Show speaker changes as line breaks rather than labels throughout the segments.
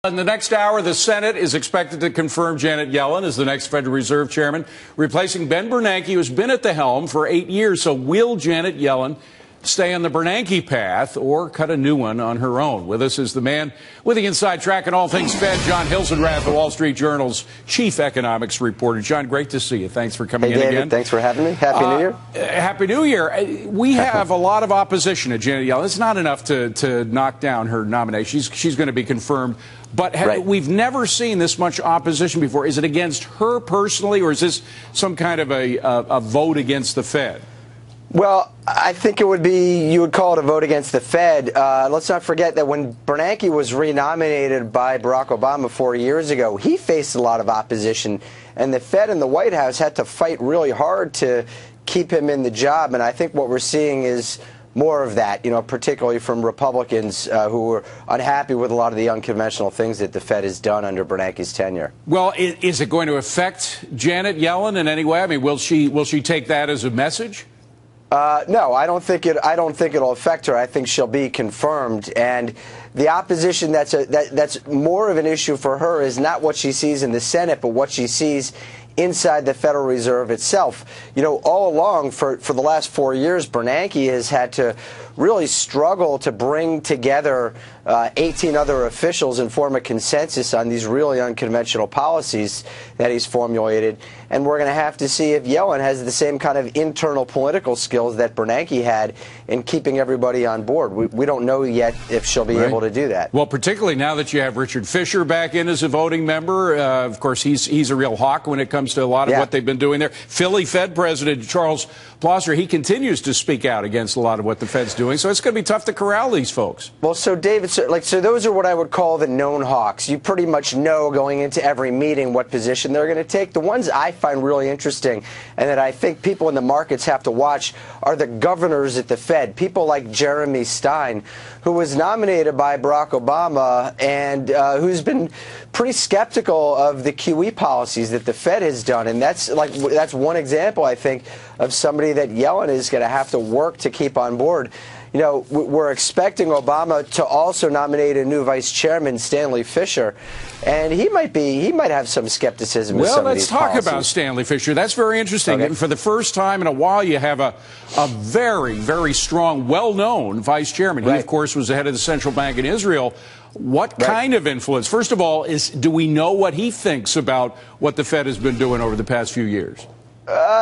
In the next hour, the Senate is expected to confirm Janet Yellen as the next Federal Reserve Chairman, replacing Ben Bernanke, who's been at the helm for 8 years. So will Janet Yellen stay on the Bernanke path or cut a new one on her own? With us is the man with the inside track on all things Fed, John Hilsenrath, the Wall Street Journal's chief economics reporter. John, great to see you. Thanks for coming in
David,
again.
Thanks for having me. Happy New Year.
Happy New Year. We have a lot of opposition to Janet Yellen. It's not enough to knock down her nomination. She's going to be confirmed. But we've never seen this much opposition before. Is it against her personally, or is this some kind of a vote against the Fed?
Well, I think it would be, you would call it a vote against the Fed. Let's not forget that when Bernanke was renominated by Barack Obama 4 years ago, he faced a lot of opposition, and the Fed and the White House had to fight really hard to keep him in the job. And I think what we're seeing is more of that, particularly from Republicans who are unhappy with a lot of the unconventional things that the Fed has done under Bernanke's tenure.
Well, is it going to affect Janet Yellen in any way? I mean, will she take that as a message?
No, I don't think it'll affect her. I think she'll be confirmed, and the opposition that's more of an issue for her is not what she sees in the Senate, but what she sees inside the Federal Reserve itself. All along for the last 4 years, Bernanke has had to really struggle to bring together 18 other officials and form a consensus on these really unconventional policies that he's formulated. And we're going to have to see if Yellen has the same kind of internal political skills that Bernanke had in keeping everybody on board. We don't know yet if she'll be able to do that.
Well, particularly now that you have Richard Fisher back in as a voting member. Of course, he's a real hawk when it comes to a lot of what they've been doing there. Philly Fed President Charles Plosser, he continues to speak out against a lot of what the Fed's doing. So it's going to be tough to corral these folks.
Well, so David, so those are what I would call the known hawks. You pretty much know going into every meeting what position they're going to take. The ones I find really interesting and that I think people in the markets have to watch are the governors at the Fed. People like Jeremy Stein, who was nominated by Barack Obama and who's been pretty skeptical of the QE policies that the Fed has done. And that's one example, I think, of somebody that Yellen is going to have to work to keep on board. We're expecting Obama to also nominate a new vice chairman, Stanley Fisher, and he might have some skepticism.
Well, let's talk about Stanley Fisher. That's very interesting. Okay. For the first time in a while, you have a very, very strong, well-known vice chairman. He, of course, was the head of the central bank in Israel. What kind of influence? First of all, do we know what he thinks about what the Fed has been doing over the past few years?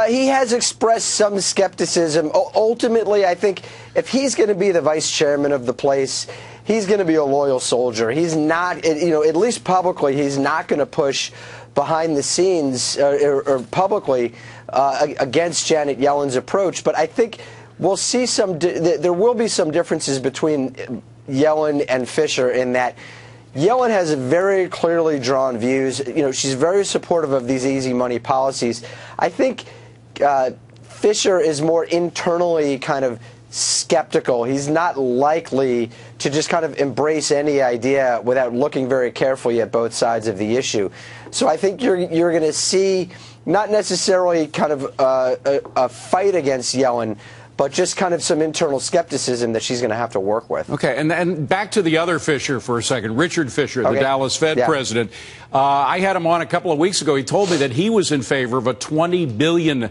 He has expressed some skepticism. Ultimately, I think if he's going to be the vice chairman of the place, he's going to be a loyal soldier. He's not, at least publicly, he's not going to push behind the scenes or publicly against Janet Yellen's approach. But I think we'll see there will be some differences between Yellen and Fisher in that Yellen has very clearly drawn views. She's very supportive of these easy money policies. I think Fisher is more internally kind of skeptical. He's not likely to just kind of embrace any idea without looking very carefully at both sides of the issue. So I think you're going to see not necessarily kind of a fight against Yellen, but just kind of some internal skepticism that she's going to have to work with.
Okay, and back to the other Fisher for a second, Richard Fisher, the Dallas Fed president. I had him on a couple of weeks ago. He told me that he was in favor of a $20 billion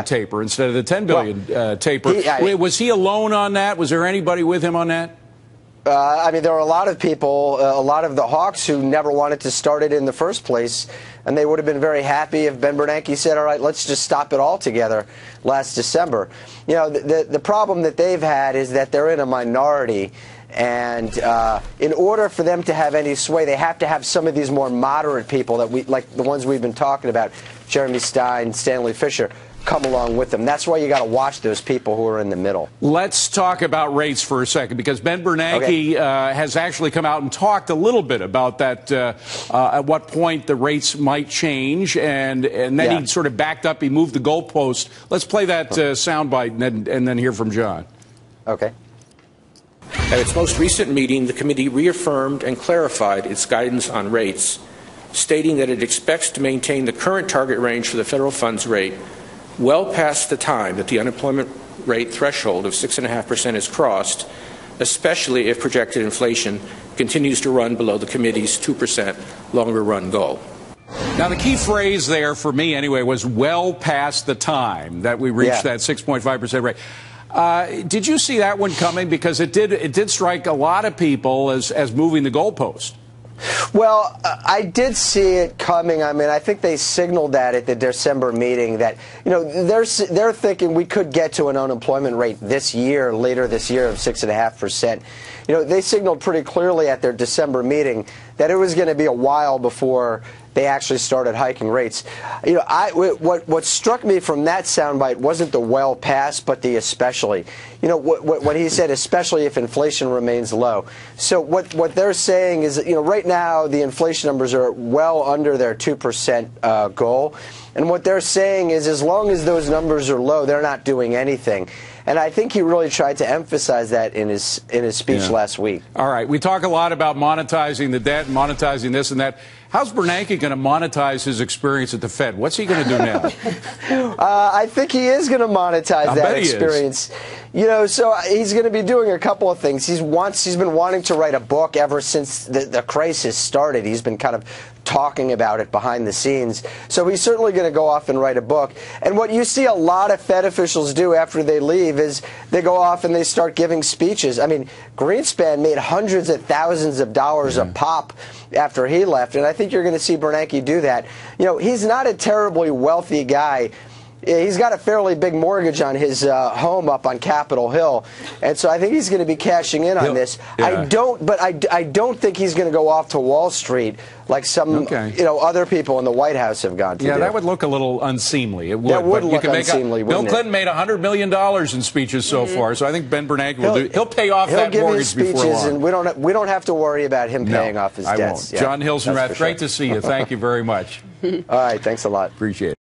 taper instead of the $10 billion taper. Was he alone on that? Was there anybody with him on that?
I mean, there were a lot of people, a lot of the hawks who never wanted to start it in the first place, and they would have been very happy if Ben Bernanke said, all right, let's just stop it altogether last December. The problem that they've had is that they're in a minority, and in order for them to have any sway, they have to have some of these more moderate people like the ones we've been talking about, Jeremy Stein, Stanley Fisher, come along with them. That's why you got to watch those people who are in the middle.
Let's talk about rates for a second, because Ben Bernanke has actually come out and talked a little bit about that, at what point the rates might change, and then he sort of backed up, he moved the goalpost. Let's play that soundbite and then hear from John.
Okay.
At its most recent meeting, the committee reaffirmed and clarified its guidance on rates, stating that it expects to maintain the current target range for the federal funds rate well past the time that the unemployment rate threshold of 6.5% is crossed, especially if projected inflation continues to run below the committee's 2% longer-run goal.
Now, the key phrase there for me, anyway, was well past the time that we reached that 6.5% rate. Did you see that one coming? Because it did strike a lot of people as moving the goalpost.
Well, I did see it coming. I mean, I think they signaled that at the December meeting that, you know, they're thinking we could get to an unemployment rate this year, later this year, of 6.5%. You know, they signaled pretty clearly at their December meeting that it was going to be a while before they actually started hiking rates. You know, what struck me from that soundbite wasn't the well past, but the especially. You know, what he said, especially if inflation remains low. So what they're saying is that, you know, right now the inflation numbers are well under their 2% goal. And what they're saying is as long as those numbers are low, they're not doing anything. And I think he really tried to emphasize that in his speech last week.
All right. We talk a lot about monetizing the debt, monetizing this and that. How's Bernanke going to monetize his experience at the Fed? What's he going to do now?
I think he is going to monetize that experience. You know, so he's going to be doing a couple of things. He's been wanting to write a book ever since the crisis started. He's been kind of talking about it behind the scenes. So he's certainly going to go off and write a book. And what you see a lot of Fed officials do after they leave is they go off and they start giving speeches. I mean, Greenspan made hundreds of thousands of dollars a pop after he left, and I think you're going to see Bernanke do that. You know, he's not a terribly wealthy guy. He's got a fairly big mortgage on his home up on Capitol Hill, and so I think he's going to be cashing in on this. I don't think he's going to go off to Wall Street like some you know, other people in the White House have gone to do.
That would look a little unseemly. It would.
That would look unseemly.
Bill Clinton made $100 million in speeches so far, so I think Ben Bernanke will do. He'll pay off that mortgage before long.
And we don't have to worry about him paying off his debts.
I won't. John Hilsenrath, great to see you. Thank you very much.
All right, thanks a lot.
Appreciate it.